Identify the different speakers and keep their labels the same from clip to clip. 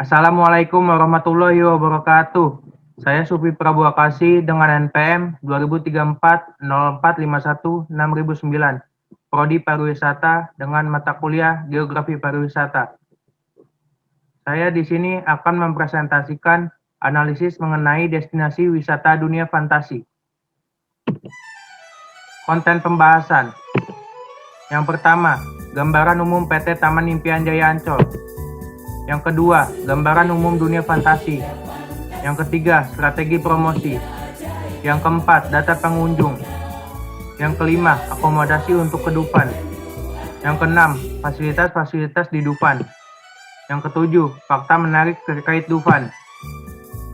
Speaker 1: Assalamualaikum warahmatullahi wabarakatuh. Saya Sufi Prabuakasi dengan NPM 2034 0451 6009, Prodi Pariwisata dengan mata kuliah Geografi Pariwisata. Saya di sini akan mempresentasikan analisis mengenai destinasi wisata dunia fantasi. Konten pembahasan. Yang pertama, gambaran umum PT Taman Impian Jaya Ancol. Yang kedua, gambaran umum dunia fantasi. Yang ketiga, strategi promosi. Yang keempat, data pengunjung. Yang kelima, akomodasi untuk ke Dufan. Yang keenam, fasilitas-fasilitas di Dufan. Yang ketujuh, fakta menarik terkait Dufan.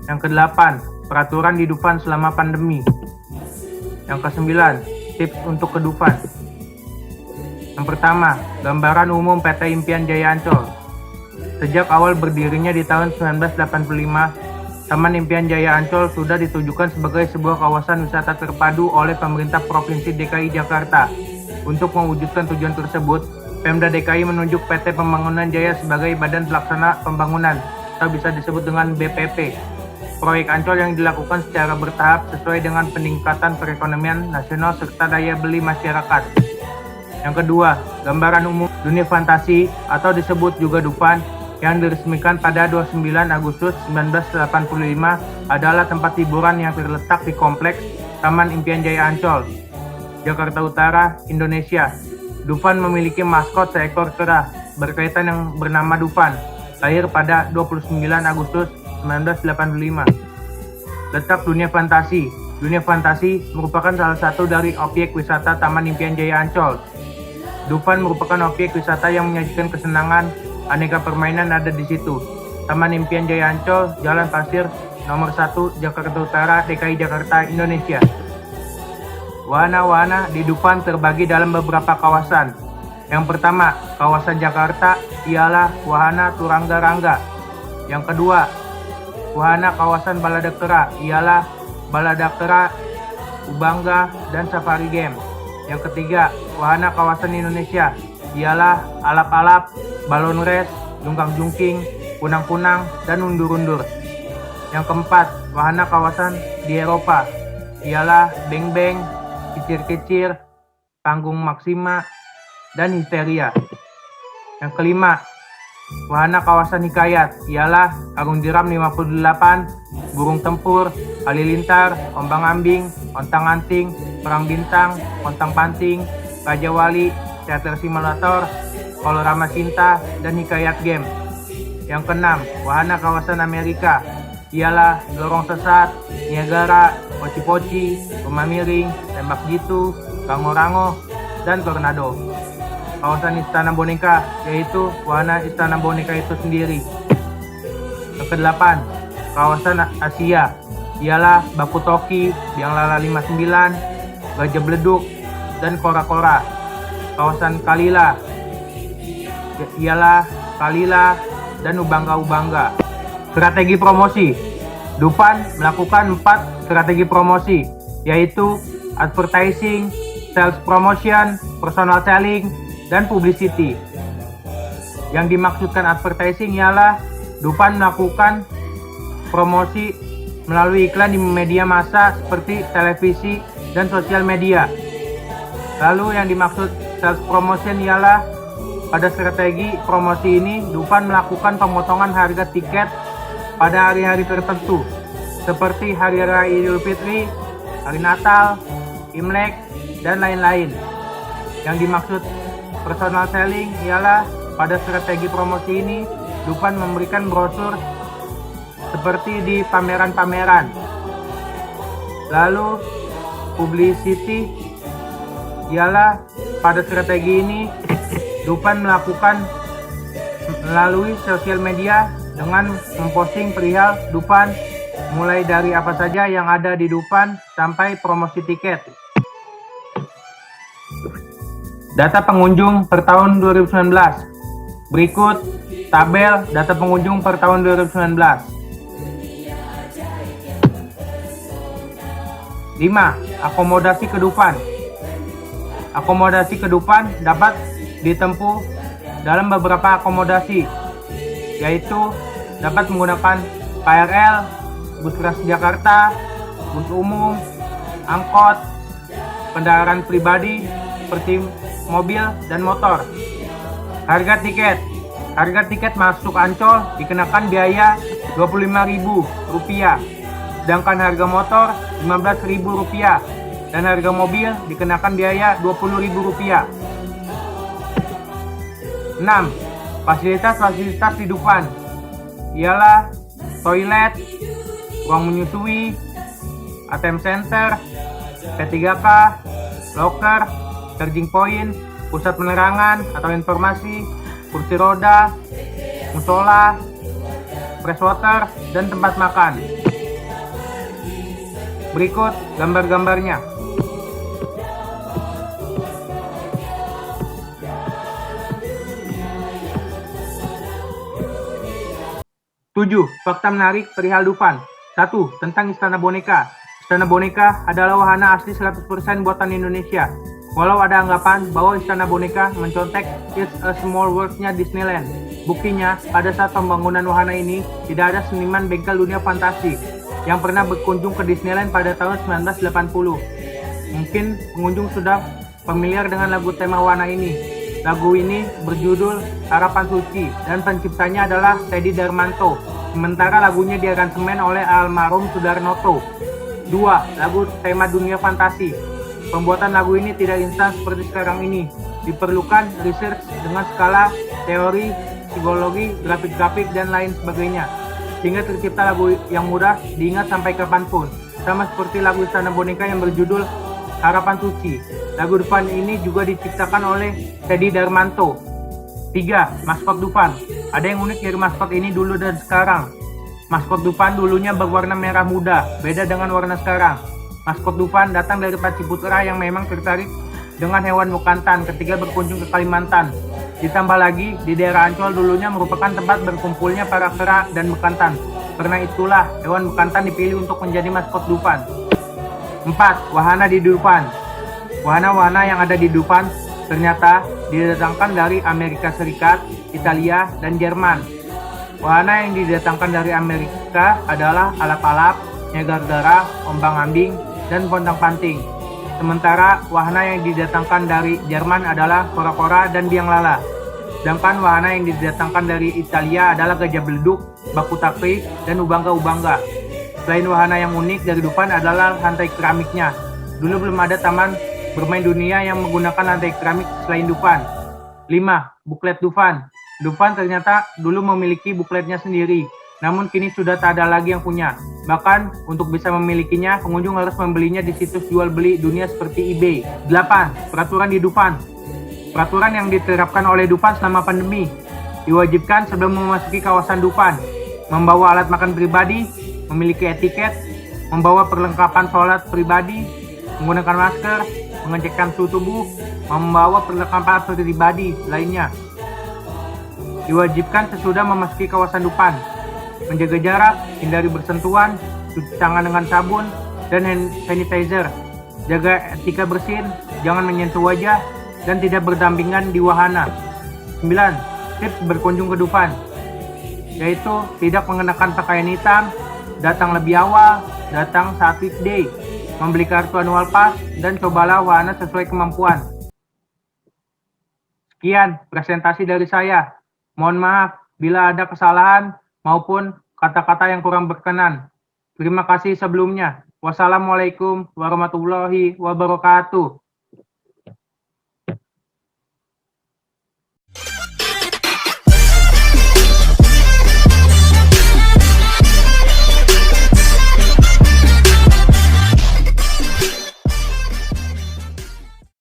Speaker 1: Yang kedelapan, peraturan di Dufan selama pandemi. Yang kesembilan, tips untuk ke Dufan. Yang pertama, gambaran umum PT Impian Jaya Ancol. Sejak awal berdirinya di tahun 1985, Taman Impian Jaya Ancol sudah ditujukan sebagai sebuah kawasan wisata terpadu oleh pemerintah Provinsi DKI Jakarta. Untuk mewujudkan tujuan tersebut, Pemda DKI menunjuk PT Pembangunan Jaya sebagai badan pelaksana pembangunan, atau bisa disebut dengan BPP. Proyek Ancol yang dilakukan secara bertahap sesuai dengan peningkatan perekonomian nasional serta daya beli masyarakat. Yang kedua, gambaran umum dunia fantasi atau disebut juga Dufan yang diresmikan pada 29 Agustus 1985 adalah tempat hiburan yang terletak di kompleks Taman Impian Jaya Ancol, Jakarta Utara, Indonesia. Dufan memiliki maskot seekor kera berkaitan yang bernama Dufan, lahir pada 29 Agustus 1985. Letak dunia fantasi. Dunia fantasi merupakan salah satu dari objek wisata Taman Impian Jaya Ancol. Dufan merupakan objek wisata yang menyajikan kesenangan. Aneka permainan ada di situ. Taman Impian Jaya Ancol, Jalan Pasir, nomor 1, Jakarta Utara, DKI Jakarta, Indonesia. Wahana-wahana di Dufan terbagi dalam beberapa kawasan. Yang pertama, kawasan Jakarta ialah wahana Turangga-Rangga. Yang kedua, wahana kawasan Balada Kera ialah Balada Kera, Ubangga, dan Safari Game. Yang ketiga, wahana kawasan Indonesia ialah alap-alap, balon race, jungkang-jungking, kunang-kunang, dan undur-undur. Yang keempat, wahana kawasan di Eropa ialah beng-beng, kicir-kicir, panggung maksima, dan histeria. Yang kelima, wahana kawasan hikayat ialah Arung Jeram 58, Burung Tempur, Halilintar, Ombang-ambing, Ontang-anting, Perang Bintang, Pontang-panting, Raja Wali, Teater Simulator, Kolorama Cinta, dan Hikayat Game. Yang keenam, wahana kawasan Amerika ialah Lorong Sesat, Niagara, Poci-Poci, Rumah Miring, Tembak Jitu, Rango-Rango, dan Tornado. Kawasan Istana Boneka yaitu wahana Istana Boneka itu sendiri. Yang kedelapan, kawasan Asia ialah Baku Toki, Biang Lala 59, Gajah Bleduk, dan Kora-Kora. Kawasan Kalila ialah Kalila dan Ubangga-Ubangga. Strategi promosi. Dufan melakukan 4 strategi promosi, yaitu advertising, sales promotion, personal selling, dan publicity. Yang dimaksudkan advertising ialah Dufan melakukan promosi melalui iklan di media massa seperti televisi dan sosial media. Lalu yang dimaksud sales promotion ialah pada strategi promosi ini Dufan melakukan pemotongan harga tiket pada hari-hari tertentu seperti Hari Raya Idul Fitri, Hari Natal, Imlek, dan lain-lain. Yang dimaksud personal selling ialah pada strategi promosi ini Dufan memberikan brosur seperti di pameran-pameran. Lalu publicity ialah pada strategi ini Dufan melakukan melalui sosial media dengan memposting perihal Dufan, mulai dari apa saja yang ada di Dufan sampai promosi tiket. Data pengunjung per tahun 2019. Berikut tabel data pengunjung per tahun 2019. 5. Akomodasi ke Dufan. Akomodasi ke Dufan dapat ditempuh dalam beberapa akomodasi, yaitu dapat menggunakan KRL, bus Transjakarta, bus umum, angkot, kendaraan pribadi seperti mobil dan motor. Harga tiket masuk Ancol dikenakan biaya Rp25.000, sedangkan harga motor Rp15.000 dan harga mobil dikenakan biaya Rp20.000. 6. Fasilitas-fasilitas di Dufan ialah toilet, ruang menyusui, ATM center, P3K, locker, charging point, pusat penerangan atau informasi, kursi roda, musola, freshwater, dan tempat makan. Berikut gambar-gambarnya. 7. Fakta menarik perihal Dufan. 1. Tentang Istana Boneka. Istana Boneka adalah wahana asli 100% buatan Indonesia. Walau ada anggapan bahwa Istana Boneka mencontek It's a Small World-nya Disneyland. Buktinya, pada saat pembangunan wahana ini, tidak ada seniman bengkel dunia fantasi yang pernah berkunjung ke Disneyland pada tahun 1980. Mungkin pengunjung sudah familiar dengan lagu tema wahana ini. Lagu ini berjudul Harapan Suci dan penciptanya adalah Teddy Darmanto, sementara lagunya diaransemen oleh almarhum Sudarnoto. 2. Lagu tema dunia fantasi. Pembuatan lagu ini tidak instan seperti sekarang ini. Diperlukan research dengan skala, teori, psikologi, grafik-grafik, dan lain sebagainya, sehingga tercipta lagu yang mudah diingat sampai kapanpun. Sama seperti lagu Istana Boneka yang berjudul Harapan Suci. Lagu Dufan ini juga diciptakan oleh Teddy Darmanto. 3. Maskot Dufan. Ada yang unik dari maskot ini dulu dan sekarang. Maskot Dufan dulunya berwarna merah muda, beda dengan warna sekarang. Maskot Dufan datang dari Paciputra yang memang tertarik dengan hewan bekantan ketika berkunjung ke Kalimantan. Ditambah lagi, di daerah Ancol dulunya merupakan tempat berkumpulnya para kera dan bekantan. Karena itulah hewan bekantan dipilih untuk menjadi maskot Dufan. 4. Wahana di Dufan. Wahana-wahana yang ada di Dufan ternyata didatangkan dari Amerika Serikat, Italia, dan Jerman. Wahana yang didatangkan dari Amerika adalah alap-alap, Niagara, ombang-ambing, dan pontang-panting. Sementara wahana yang didatangkan dari Jerman adalah kora-kora dan biang lala. Sedangkan wahana yang didatangkan dari Italia adalah gajah beleduk, baku takri, dan ubangga-ubangga. Selain wahana yang unik dari Dufan adalah lantai keramiknya. Dulu belum ada taman bermain dunia yang menggunakan lantai keramik selain Dufan. 5. Buklet Dufan. Dufan ternyata dulu memiliki bukletnya sendiri, namun kini sudah tak ada lagi yang punya. Bahkan untuk bisa memilikinya, pengunjung harus membelinya di situs jual beli dunia seperti eBay. 8. Peraturan di Dufan. Peraturan yang diterapkan oleh Dufan selama pandemi. Diwajibkan sebelum memasuki kawasan Dufan, membawa alat makan pribadi, memiliki etiket, membawa perlengkapan sholat pribadi, menggunakan masker, mengecekkan suhu tubuh, membawa perlengkapan pribadi lainnya. Diwajibkan sesudah memasuki kawasan Dufan, menjaga jarak, hindari bersentuhan, cuci tangan dengan sabun dan hand sanitizer, jaga etika bersin, jangan menyentuh wajah, dan tidak berdampingan di wahana. 9. Tips berkunjung ke Dufan, yaitu tidak mengenakan pakaian hitam, datang lebih awal, datang saat weekday, membeli kartu annual pass, dan cobalah wahana sesuai kemampuan. Sekian presentasi dari saya. Mohon maaf bila ada kesalahan maupun kata-kata yang kurang berkenan. Terima kasih sebelumnya. Wassalamualaikum warahmatullahi wabarakatuh.